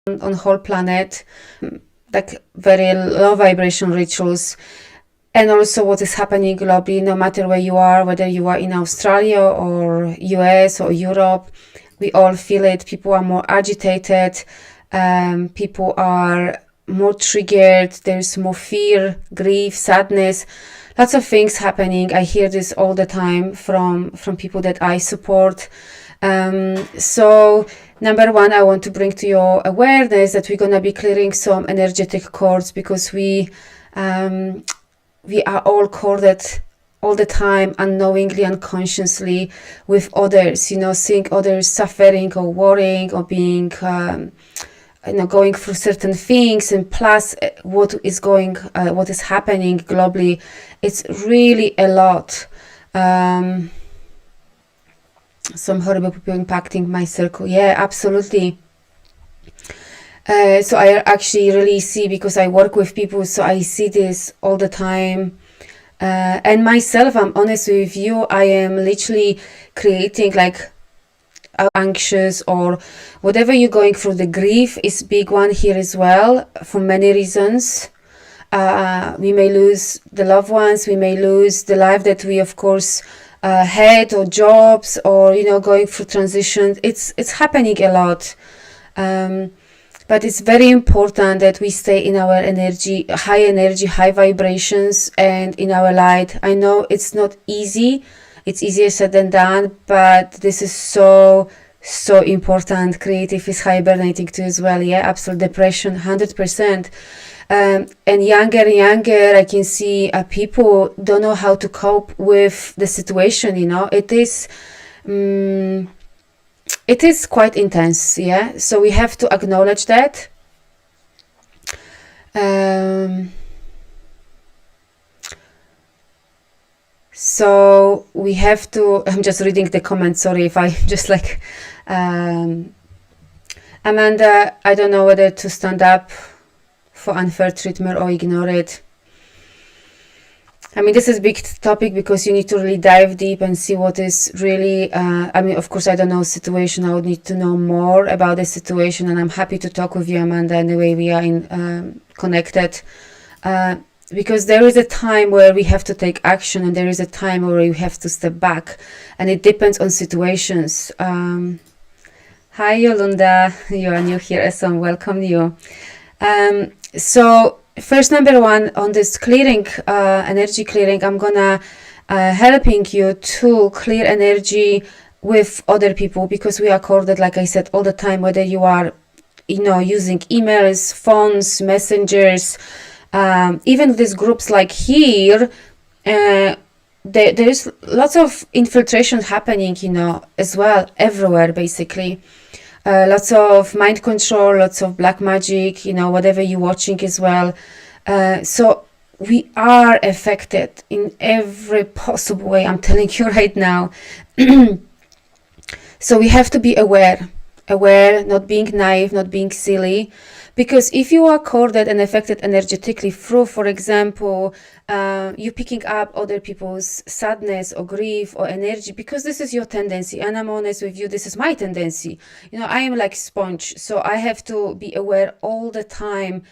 on whole planet, like very low vibration rituals, and also what is happening globally, no matter where you are, whether you are in Australia or US or Europe, we all feel it. People are more agitated, people are more triggered, there's more fear, grief, sadness, lots of things happening. I hear this all the time from people that I support. So number one, I want to bring to your awareness that we're going to be clearing some energetic cords, because we are all corded all the time, unknowingly, unconsciously, with others, seeing others suffering or worrying or being going through certain things, and plus what is happening globally. It's really a lot. Some horrible people impacting my circle. Yeah, absolutely. So I actually really see, because I work with people, so I see this all the time. And myself, I'm honest with you, I am literally creating like anxious or whatever you're going through. The grief is big one here as well, for many reasons. We may lose the loved ones, we may lose the life that we of course had, or jobs, or going through transition. It's happening a lot, but it's very important that we stay in our energy, high vibrations, and in our light. I know it's not easy, it's easier said than done, but this is so important. Creative is hibernating too as well. Yeah, absolute depression, 100%. And younger, I can see people don't know how to cope with the situation. It is quite intense. Yeah, so we have to acknowledge that. So we have to, I'm just reading the comments, sorry if I just like, Amanda, I don't know whether to stand up for unfair treatment or ignore it. I mean, this is a big topic, because you need to really dive deep and see what is really, I mean, of course, I don't know the situation. I would need to know more about the situation, and I'm happy to talk with you, Amanda, in the way we are connected. Because there is a time where we have to take action, and there is a time where we have to step back, and it depends on situations. Hi, Yolanda, you are new here, awesome, welcome you. So first, number one, on this clearing, energy clearing, I'm gonna helping you to clear energy with other people, because we are corded, like I said, all the time, whether you are using emails, phones, messengers, even these groups like here, there is lots of infiltration happening, as well, everywhere, basically. Lots of mind control, lots of black magic, whatever you're watching as well. So we are affected in every possible way, I'm telling you right now. So we have to be aware, not being naive, not being silly. Because if you are corded and affected energetically through, for example, you picking up other people's sadness or grief or energy, because this is your tendency, and I'm honest with you, this is my tendency. I am like sponge, so I have to be aware all the time,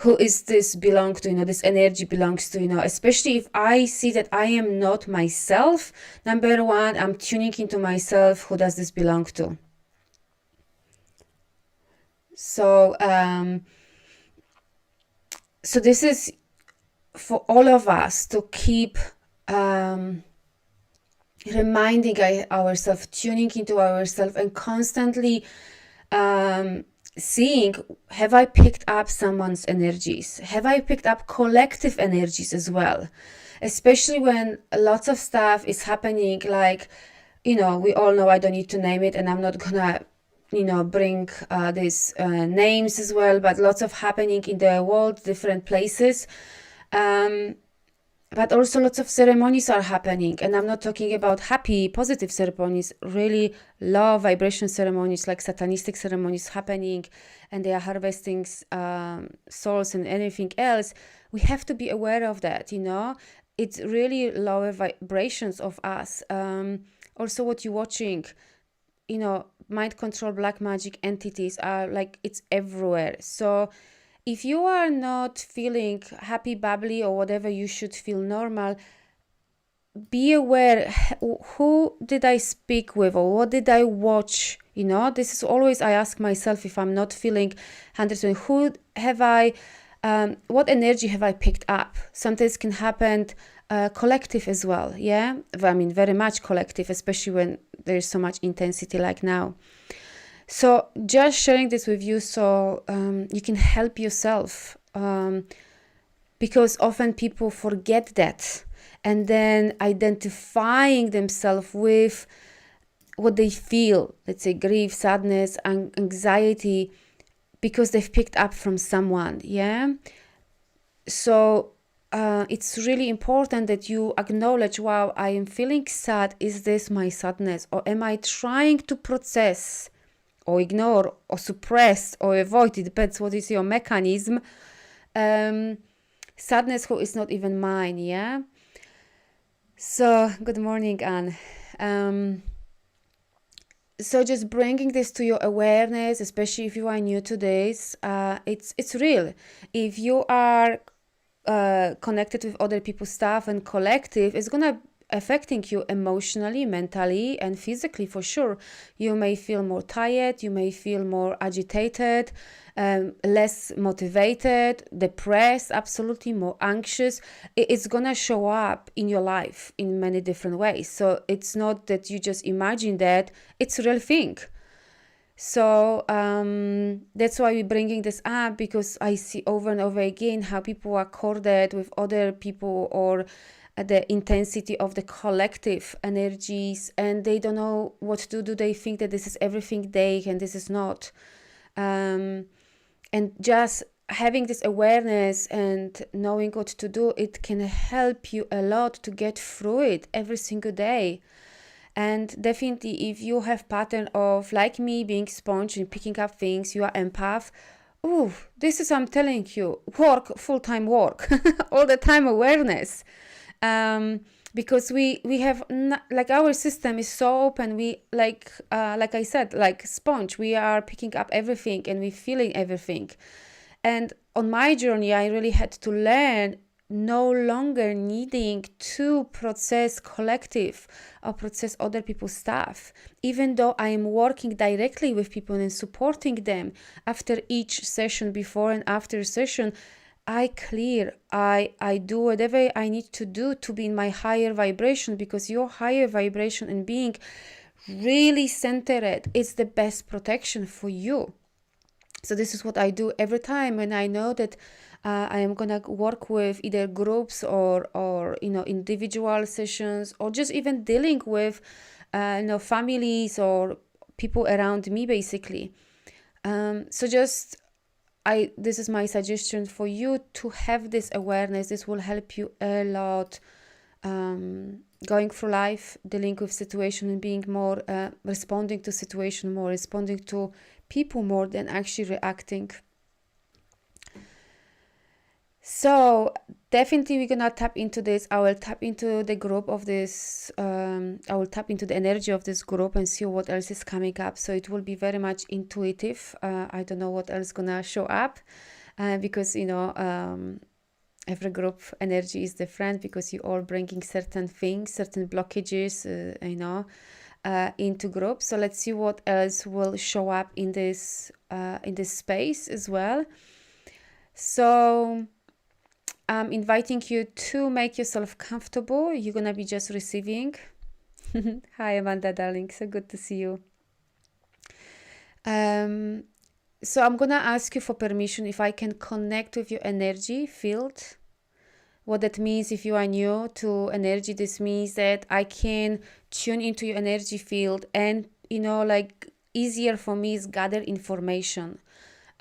who is this belong to, this energy belongs to, especially if I see that I am not myself. Number one, I'm tuning into myself. Who does this belong to? So, so this is for all of us to keep reminding ourselves, tuning into ourselves, and constantly seeing, have I picked up someone's energies? Have I picked up collective energies as well? Especially when lots of stuff is happening, like, we all know, I don't need to name it, and I'm not gonna bring these names as well, but lots of happening in the world, different places, but also lots of ceremonies are happening, and I'm not talking about happy, positive ceremonies, really low vibration ceremonies, like satanistic ceremonies happening, and they are harvesting souls and anything else. We have to be aware of that. It's really lower vibrations of us. Also what you're watching, mind control, black magic entities are like, it's everywhere. So if you are not feeling happy, bubbly, or whatever you should feel normal, be aware, who did I speak with, or what did I watch? This is always, I ask myself, if I'm not feeling 100%, who have I, what energy have I picked up? Sometimes can happen collective as well, yeah? I mean, very much collective, especially when there's so much intensity like now. So just sharing this with you so you can help yourself, because often people forget that, and then identifying themselves with what they feel, let's say grief, sadness, anxiety, because they've picked up from someone, yeah? So it's really important that you acknowledge, wow, I am feeling sad. Is this my sadness? Or am I trying to process or ignore or suppress or avoid? It depends what is your mechanism. Sadness who is not even mine, yeah? So, good morning, Anne. So just bringing this to your awareness, especially if you are new to this, it's real. If you are connected with other people's stuff and collective, it's gonna affecting you emotionally, mentally, and physically for sure. You may feel more tired, you may feel more agitated, less motivated, depressed, absolutely more anxious. It's gonna show up in your life in many different ways. So it's not that you just imagine that, it's a real thing. So that's why we're bringing this up, because I see over and over again how people are corded with other people, or the intensity of the collective energies, and they don't know what to do. They think that this is everything they can, this is not. And just having this awareness and knowing what to do, it can help you a lot to get through it every single day. And definitely, if you have pattern of, like me, being sponge and picking up things, you are empath. Oh, this is, I'm telling you, work, full-time work, all the time awareness. Because we have like, our system is so open. We like I said, like sponge, we are picking up everything and we feeling everything. And on my journey, I really had to learn no longer needing to process collective or process other people's stuff. Even though I am working directly with people and supporting them after each session, before and after session, I clear, I do whatever I need to do to be in my higher vibration, because your higher vibration and being really centered is the best protection for you. So this is what I do every time when I know that I am gonna work with either groups or individual sessions, or just even dealing with families or people around me, basically. So just this is my suggestion for you, to have this awareness. This will help you a lot going through life, dealing with situation, and being more responding to situation more, responding to people more than actually reacting. So definitely we're gonna tap into this. I will tap into the group of this, I will tap into the energy of this group and see what else is coming up. So it will be very much intuitive. I don't know what else gonna show up, because every group energy is different, because you all bringing certain things, certain blockages, into groups. So let's see what else will show up in this space as well. So I'm inviting you to make yourself comfortable. You're gonna be just receiving. Hi, Amanda, darling. So good to see you. So I'm gonna ask you for permission if I can connect with your energy field. What that means, if you are new to energy, this means that I can tune into your energy field, and easier for me is gather information.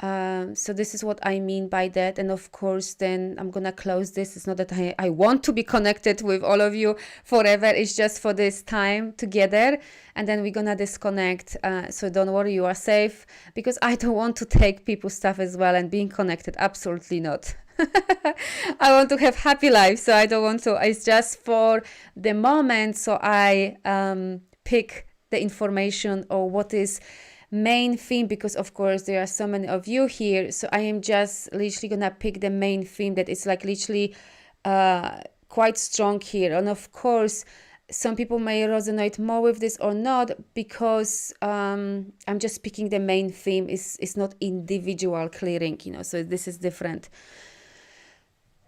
So this is what I mean by that. And of course, then I'm gonna close this. It's not that I want to be connected with all of you forever. It's just for this time together, and then we're gonna disconnect. So don't worry, you are safe, because I don't want to take people's stuff as well and being connected. Absolutely not. I want to have happy life, so I don't want to. It's just for the moment. So I pick the information or what is main theme, because of course there are so many of you here. So I am just literally gonna pick the main theme that is like literally quite strong here. And of course some people may resonate more with this or not, because I'm just picking the main theme. Is not individual clearing, you know, so this is different.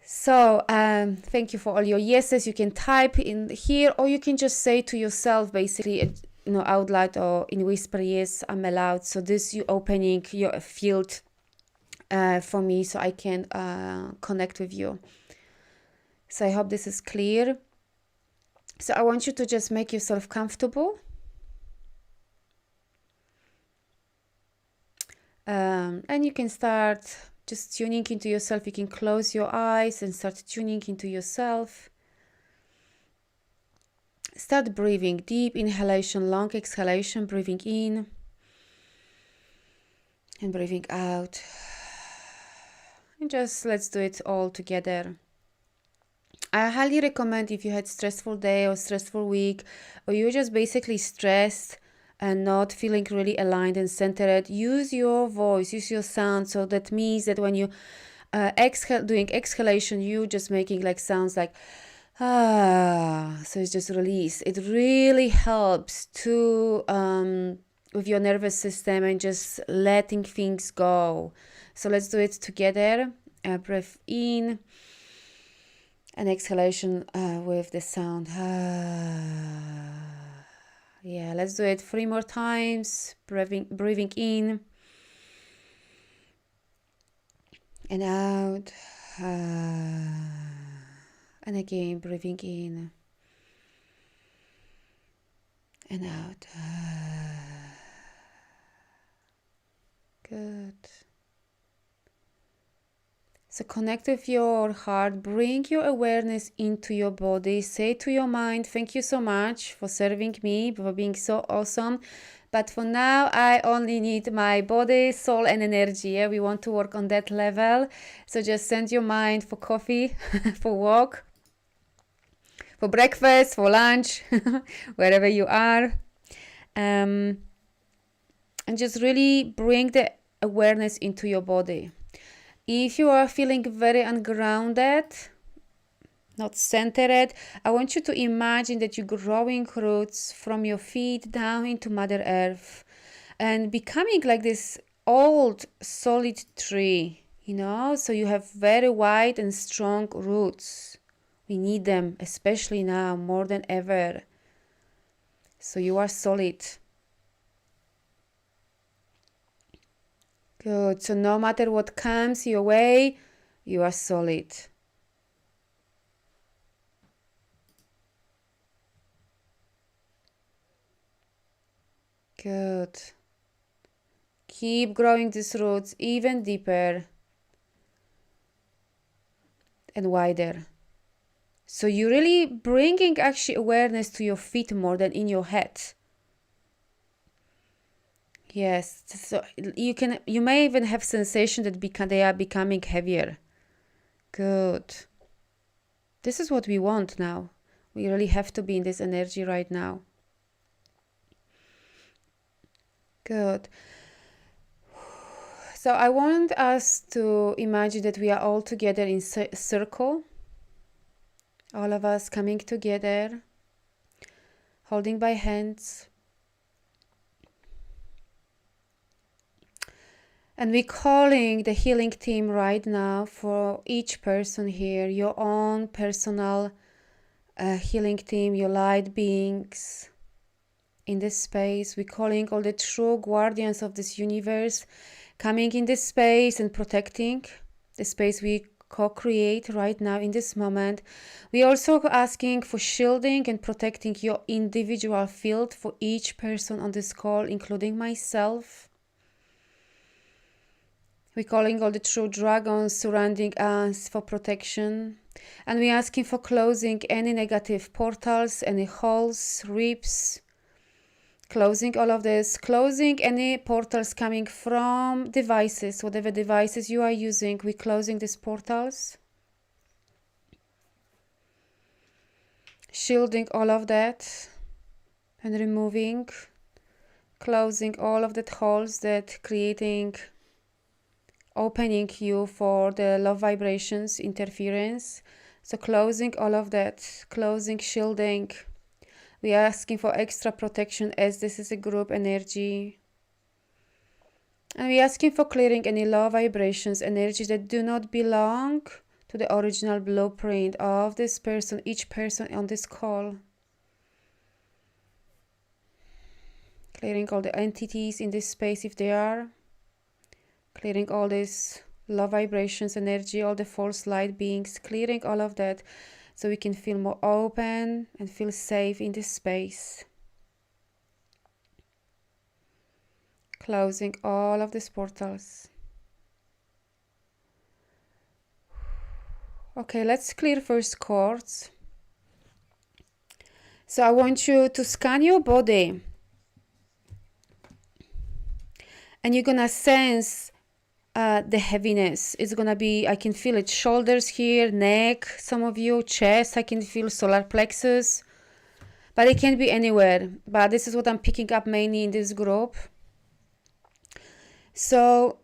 So thank you for all your yeses. You can type in here, or you can just say to yourself basically, you know, out loud or in whisper, yes, I'm allowed. So this, you opening your field for me, so I can connect with you. So I hope this is clear. So I want you to just make yourself comfortable. And you can start just tuning into yourself. You can close your eyes and start tuning into yourself. Start breathing, deep inhalation, long exhalation, breathing in and breathing out. And just let's do it all together. I highly recommend, if you had stressful day or stressful week, or you're just basically stressed and not feeling really aligned and centered, use your voice, use your sound. So that means that when you exhale, doing exhalation, you just making like sounds like so it's just release. It really helps to with your nervous system and just letting things go. So let's do it together. Breath in and exhalation with the sound. Yeah, let's do it 3 more times. Breathing in and out. And again, breathing in and out. Good. So connect with your heart. Bring your awareness into your body. Say to your mind, thank you so much for serving me, for being so awesome. But for now, I only need my body, soul, and energy. Yeah? We want to work on that level. So just send your mind for coffee, for walk, for breakfast, for lunch, wherever you are. And just really bring the awareness into your body. If you are feeling very ungrounded, not centered, I want you to imagine that you're growing roots from your feet down into Mother Earth and becoming like this old solid tree, you know, so you have very wide and strong roots. We need them, especially now, more than ever. So you are solid. Good. So no matter what comes your way, you are solid. Good. Keep growing these roots even deeper and wider. So you're really bringing actually awareness to your feet more than in your head. Yes, so you may even have sensation that they are becoming heavier. Good. This is what we want now. We really have to be in this energy right now. Good. So I want us to imagine that we are all together in a circle. All of us coming together, holding by hands. And we're calling the healing team right now for each person here, your own personal healing team, your light beings in this space. We're calling all the true guardians of this universe coming in this space and protecting the space we co-create right now in this moment. We're also asking for shielding and protecting your individual field for each person on this call, including myself. We're calling all the true dragons surrounding us for protection. And we're asking for closing any negative portals, any holes, ribs, closing all of this, closing any portals coming from devices, whatever devices you are using, we're closing these portals. Shielding all of that. and removing, closing all of that holes that creating, opening you for the low vibrations interference. So closing all of that, closing, shielding. We are asking for extra protection as this is a group energy. And we are asking for clearing any low vibrations, energies that do not belong to the original blueprint of this person, each person on this call. Clearing all the entities in this space if they are. Clearing all this low vibrations, energy, all the false light beings. Clearing all of that so we can feel more open and feel safe in this space. Closing all of these portals. Okay, let's clear first cords. So I want you to scan your body. And you're gonna sense the heaviness. It's gonna be, I can feel it, shoulders here, neck, some of you, chest, I can feel solar plexus. But it can be anywhere. But this is what I'm picking up mainly in this group. So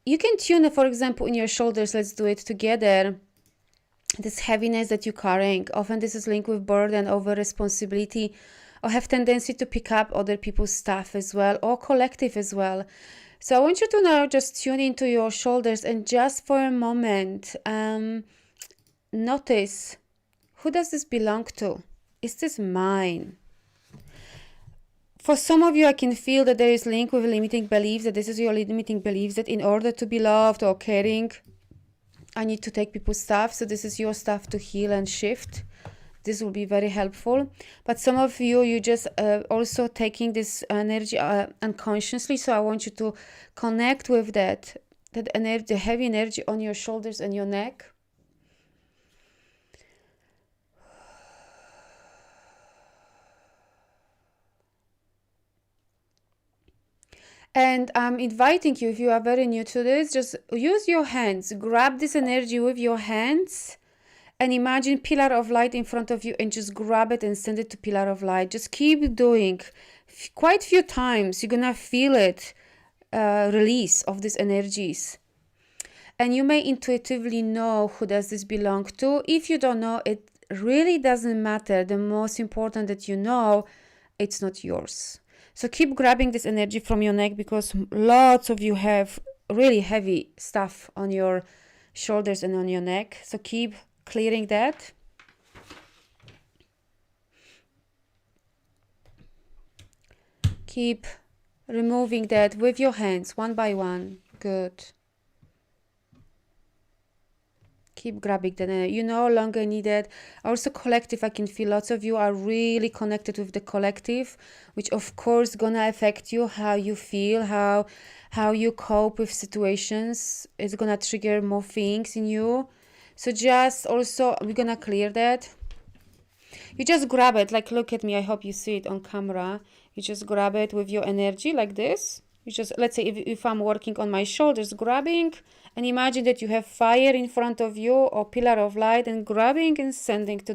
you can tune, for example, in your shoulders, let's do it together, this heaviness that you're carrying. Often this is linked with burden, over responsibility, or have tendency to pick up other people's stuff as well, or collective as well. So I want you to now just tune into your shoulders and just for a moment notice, who does this belong to? Is this mine? For some of you, I can feel that there is link with limiting beliefs, that this is your limiting beliefs, that in order to be loved or caring, I need to take people's stuff. So this is your stuff to heal and shift. This will be very helpful. But some of you, you just also taking this energy unconsciously. So I want you to connect with that energy, the heavy energy on your shoulders and your neck. And I'm inviting you, if you are very new to this, just use your hands. Grab this energy with your hands and imagine pillar of light in front of you and just grab it and send it to pillar of light. Just keep doing quite a few times. You're gonna feel it, release of these energies. And you may intuitively know who does this belong to. If you don't know, it really doesn't matter. The most important that you know, it's not yours. So keep grabbing this energy from your neck, because lots of you have really heavy stuff on your shoulders and on your neck. So keep clearing that. Keep removing that with your hands, one by one. Good. Keep grabbing that. You no longer need it. Also collective, I can feel lots of you are really connected with the collective, which of course gonna affect you, how you feel, how you cope with situations. It's gonna trigger more things in you. So just also, we're gonna clear that. You just grab it, like look at me, I hope you see it on camera. You just grab it with your energy like this. You just, let's say if I'm working on my shoulders, grabbing, and imagine that you have fire in front of you or pillar of light, and grabbing and sending to